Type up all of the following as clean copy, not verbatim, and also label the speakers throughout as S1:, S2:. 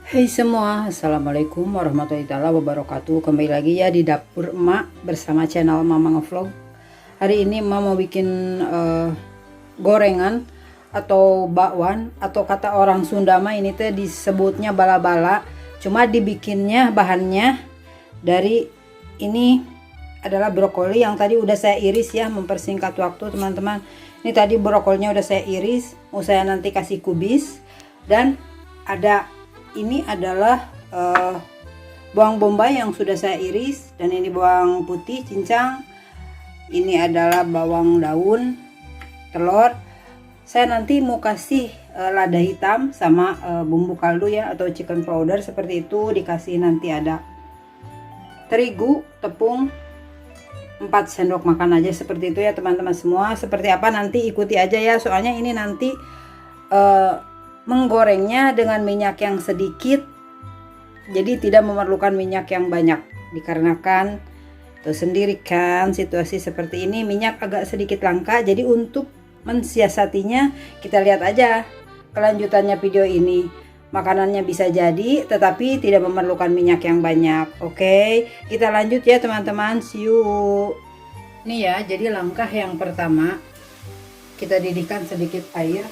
S1: Hai semua, Assalamualaikum warahmatullahi wabarakatuh. Kembali lagi ya di dapur emak bersama channel Mama Ngevlog. Hari ini emak mau bikin gorengan atau bakwan, atau kata orang Sunda mah ini teh disebutnya bala-bala. Cuma dibikinnya bahannya dari ini adalah brokoli yang tadi udah saya iris ya, mempersingkat waktu teman-teman. Ini tadi brokolinya udah saya iris, mau saya nanti kasih kubis. Dan ada ini adalah bawang bombay yang sudah saya iris, dan ini bawang putih cincang, ini adalah bawang daun, telur. Saya nanti mau kasih lada hitam sama bumbu kaldu ya, atau chicken powder seperti itu. Dikasih nanti ada terigu, tepung 4 sendok makan aja seperti itu ya teman-teman semua. Seperti apa nanti ikuti aja ya, soalnya ini nanti menggorengnya dengan minyak yang sedikit, jadi tidak memerlukan minyak yang banyak, dikarenakan tuh sendiri kan situasi seperti ini minyak agak sedikit langka. Jadi untuk mensiasatinya kita lihat aja kelanjutannya video ini. Makanannya bisa jadi tetapi tidak memerlukan minyak yang banyak. Oke, kita lanjut ya teman-teman, see you. Ini ya, jadi langkah yang pertama kita didihkan sedikit air.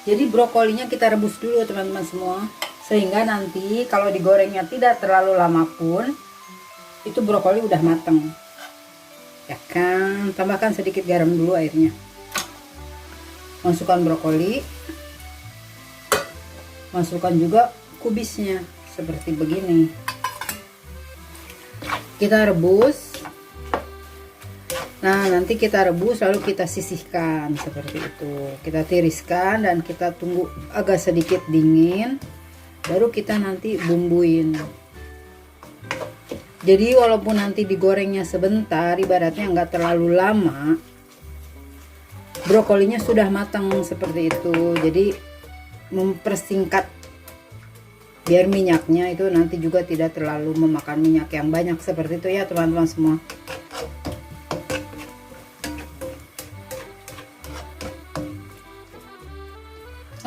S1: Jadi brokolinya kita rebus dulu teman-teman semua, sehingga nanti kalau digorengnya tidak terlalu lama pun itu brokoli udah mateng ya kan. Tambahkan sedikit garam dulu airnya, masukkan brokoli, masukkan juga kubisnya seperti begini. Kita rebus. Nah, nanti kita rebus lalu kita sisihkan seperti itu. Kita tiriskan dan kita tunggu agak sedikit dingin, baru kita nanti bumbuin. Jadi walaupun nanti digorengnya sebentar, ibaratnya nggak terlalu lama, brokolinya sudah matang seperti itu. Jadi mempersingkat biar minyaknya itu nanti juga tidak terlalu memakan minyak yang banyak seperti itu ya teman-teman semua.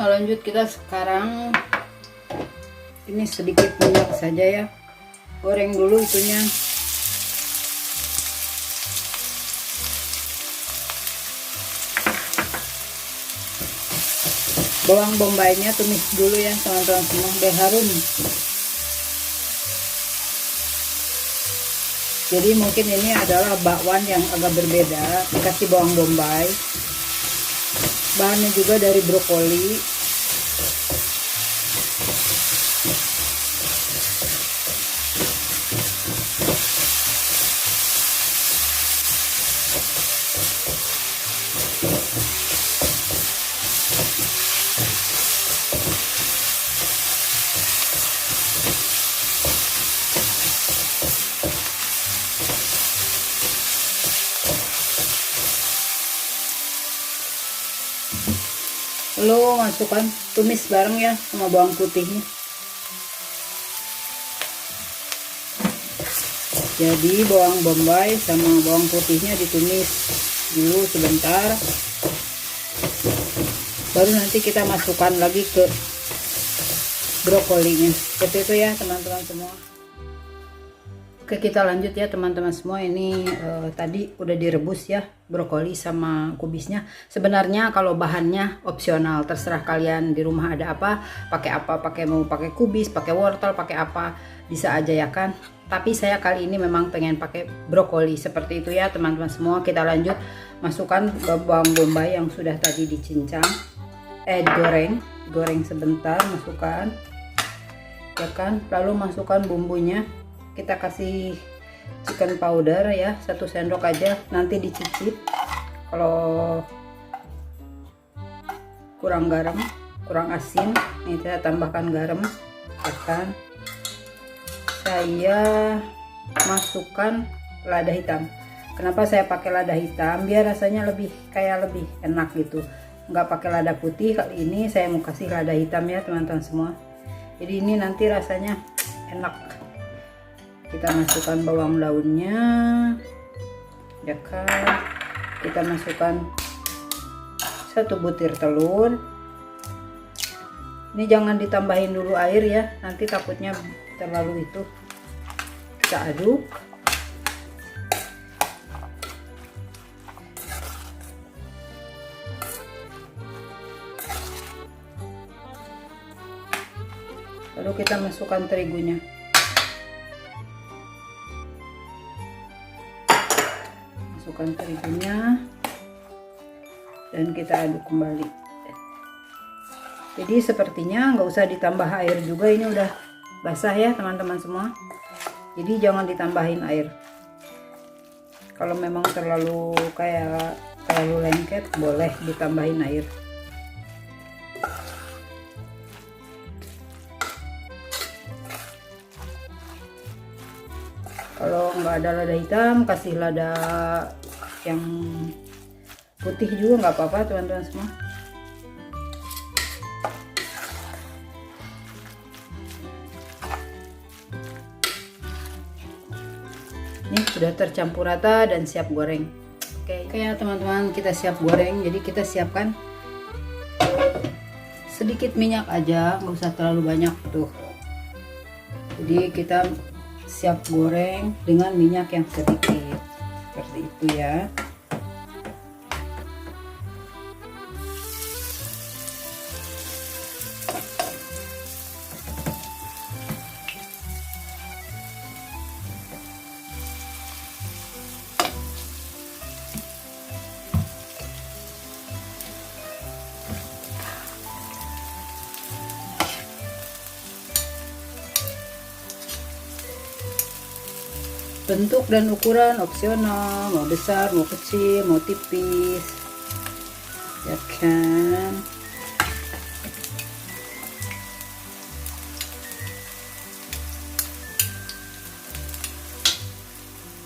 S1: Nah, lanjut kita sekarang ini sedikit minyak saja ya, goreng dulu itunya. Bawang bombaynya tumis dulu ya teman-teman semua biar harum. Jadi mungkin ini adalah bakwan yang agak berbeda, dikasih bawang bombay. Bahannya juga dari brokoli. Lalu masukkan, tumis bareng ya sama bawang putihnya. Jadi bawang bombay sama bawang putihnya ditumis dulu sebentar, baru nanti kita masukkan lagi ke brokolinya seperti itu ya teman-teman semua. Oke, kita lanjut ya teman-teman semua. Ini tadi udah direbus ya brokoli sama kubisnya. Sebenarnya kalau bahannya opsional, terserah kalian di rumah ada apa, mau pakai kubis, pakai wortel, pakai apa, bisa aja ya kan. Tapi saya kali ini memang pengen pakai brokoli seperti itu ya teman-teman semua. Kita lanjut, masukkan bawang bombay yang sudah tadi dicincang, digoreng sebentar, masukkan ya kan. Lalu masukkan bumbunya. Kita kasih chicken powder ya, 1 sendok aja, nanti dicicip kalau kurang garam, kurang asin. Ini saya tambahkan garam ya kan. Saya masukkan lada hitam. Kenapa saya pakai lada hitam? Biar rasanya lebih enak gitu, nggak pakai lada putih. Kali ini saya mau kasih lada hitam ya teman-teman semua, jadi ini nanti rasanya enak. Kita masukkan bawang daunnya ya kan. Kita masukkan 1 butir telur, Ini jangan ditambahin dulu air ya, nanti takutnya terlalu itu. Kita aduk. Lalu kita masukkan terigunya. Masukkan terigunya dan kita aduk kembali. Jadi sepertinya nggak usah ditambah air juga, ini udah basah ya teman-teman semua. Jadi jangan ditambahin air. Kalau memang terlalu lengket, boleh ditambahin air. Kalau nggak ada lada hitam, kasih lada yang putih juga nggak apa-apa teman-teman semua. Ini sudah tercampur rata dan siap goreng. Oke ya teman-teman, kita siap goreng. Jadi kita siapkan sedikit minyak aja, nggak usah terlalu banyak tuh. Jadi kita siap goreng dengan minyak yang sedikit seperti itu ya. Bentuk dan ukuran opsional, mau besar, mau kecil, mau tipis, ya kan.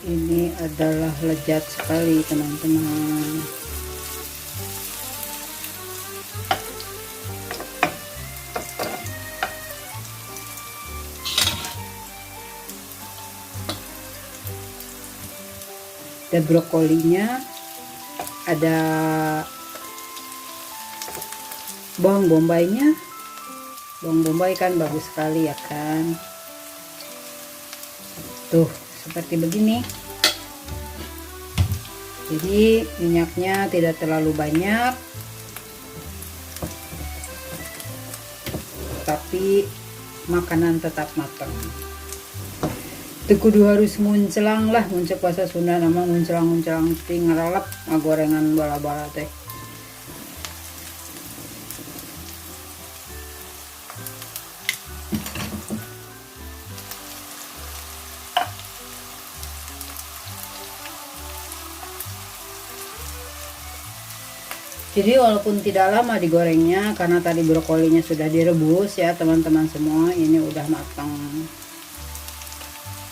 S1: Ini adalah lezat sekali teman-teman. Ada brokolinya, ada bawang bombaynya. Bawang bombay kan bagus sekali ya kan. Tuh seperti begini. Jadi minyaknya tidak terlalu banyak, tapi makanan tetap matang. Itu kudu harus muncelang lah, muncul bahasa Sunda nama muncelang ting ngeralap ngagorengan bala-bala teh. Jadi walaupun tidak lama digorengnya karena tadi brokolinya sudah direbus ya teman-teman semua, ini udah matang.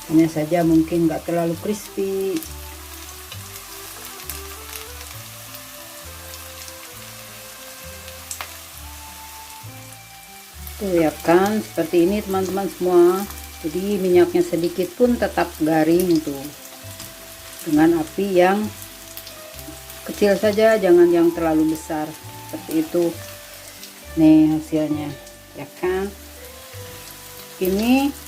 S1: Hanya saja mungkin nggak terlalu crispy. Tuh ya kan, seperti ini teman-teman semua. Jadi minyaknya sedikit pun tetap garing tuh. Dengan api yang kecil saja, jangan yang terlalu besar. Seperti itu. Nih hasilnya, ya kan. Ini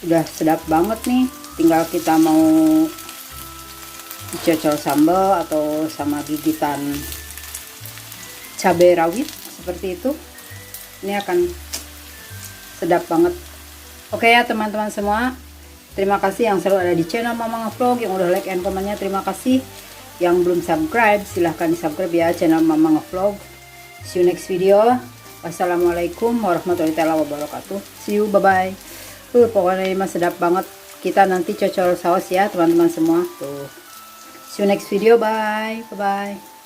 S1: udah sedap banget nih, tinggal kita mau dicocol sambal atau sama gigitan cabai rawit seperti itu. Ini akan sedap banget. Oke ya teman-teman semua, terima kasih yang selalu ada di channel Mama Ngevlog, yang udah like and komennya terima kasih. Yang belum subscribe silahkan di subscribe ya channel Mama Ngevlog. See you next video. Wassalamualaikum warahmatullahi wabarakatuh. See you, bye bye. Pokoknya ini mah sedap banget. Kita nanti cocol saus ya teman-teman semua. Tuh. See you next video. Bye. Bye bye.